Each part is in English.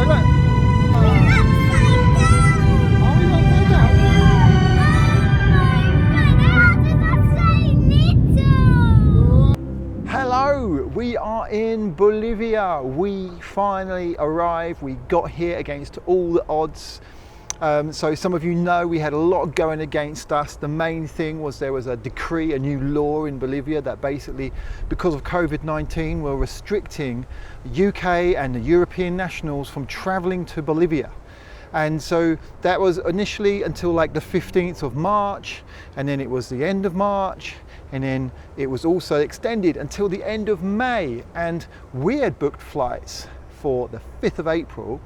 go, look. Hello, we are in Bolivia. We finally arrived. We got here against all the odds. So some of you know we had a lot going against us. The main thing was there was a decree, a new law in Bolivia that basically, because of COVID-19, were restricting UK and the European nationals from traveling to Bolivia. And so that was initially until like the 15th of March, and then it was the end of March, and then it was also extended until the end of May. And we had booked flights for the 5th of April,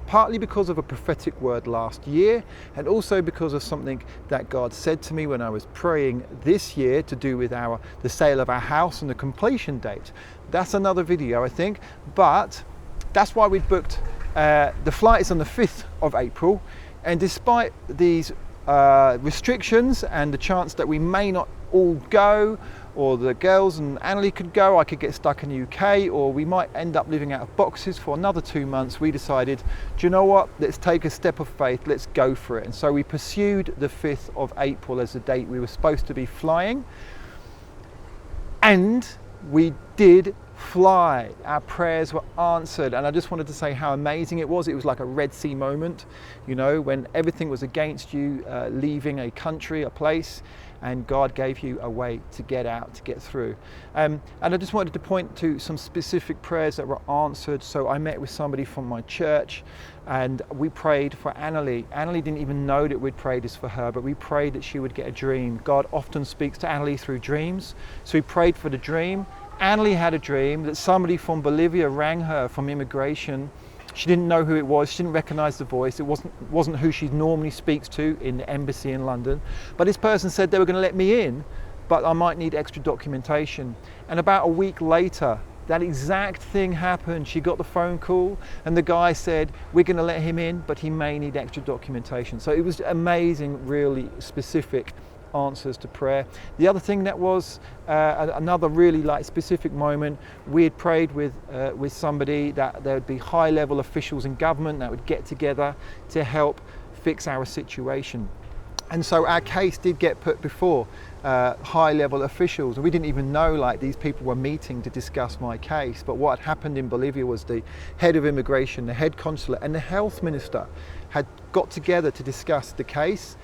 partly because of a prophetic word last year, and also because of something that God said to me when I was praying this year to do with the sale of our house and the completion date. That's another video, I think, but that's why we booked the flight is on the 5th of April, and despite these restrictions and the chance that we may not all go, or the girls and Annalie could go, I could get stuck in the UK, or we might end up living out of boxes for another 2 months, we decided, do you know what, let's take a step of faith, let's go for it. And so we pursued the 5th of April as the date we were supposed to be flying, and we did fly. Our prayers were answered, and I just wanted to say how amazing it was. It was like a Red Sea moment, you know, when everything was against you, leaving a country, a place, and God gave you a way to get out, to get through. And I just wanted to point to some specific prayers that were answered. So I met with somebody from my church, and we prayed for Annalie. Annalie didn't even know that we'd prayed this for her, but we prayed that she would get a dream. God often speaks to Annalie through dreams, so we prayed for the dream. Annalie had a dream that somebody from Bolivia rang her from immigration. She didn't know who it was, she didn't recognize the voice, it wasn't who she normally speaks to in the embassy in London. But this person said they were going to let me in, but I might need extra documentation. And about a week later, that exact thing happened. She got the phone call and the guy said, we're going to let him in, but he may need extra documentation. So it was amazing, really specific answers to prayer. The other thing that was another really specific moment, we had prayed with somebody that there would be high level officials in government that would get together to help fix our situation. And so our case did get put before high level officials. We didn't even know these people were meeting to discuss my case. But what had happened in Bolivia was the head of immigration, the head consulate, and the health minister had got together to discuss the case.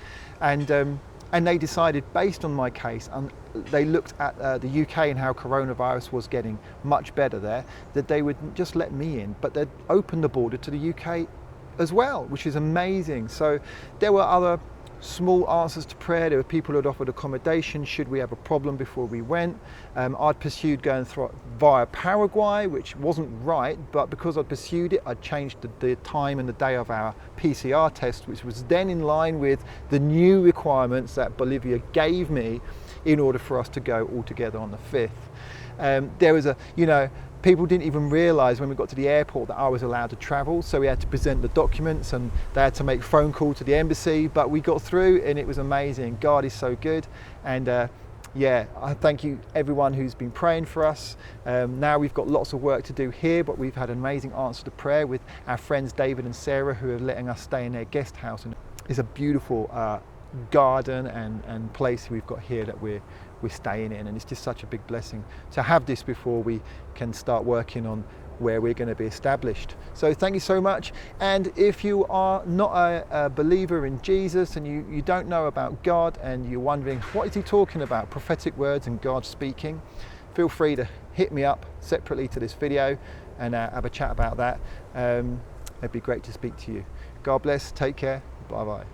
And they decided, based on my case, and they looked at the UK and how coronavirus was getting much better there, that they would just let me in, but they'd open the border to the UK as well, which is amazing. So there were other small answers to prayer. There were people who had offered accommodation should we have a problem before we went. I'd pursued going via Paraguay, which wasn't right, but because I'd pursued it, I'd changed the time and the day of our PCR test, which was then in line with the new requirements that Bolivia gave me in order for us to go all together on the 5th. There was people didn't even realise when we got to the airport that I was allowed to travel, so we had to present the documents and they had to make a phone call to the embassy, but we got through and it was amazing. God is so good, and I thank you everyone who's been praying for us. Now we've got lots of work to do here, but we've had an amazing answer to prayer with our friends David and Sarah, who are letting us stay in their guest house, and it's a beautiful garden and place we've got here that we're staying in, and it's just such a big blessing to have this before we can start working on where we're going to be established. So thank you so much. And if you are not a believer in Jesus and you don't know about God and you're wondering what is he talking about, prophetic words and God speaking, feel free to hit me up separately to this video and have a chat about that. It'd be great to speak to you. God bless, take care, bye bye.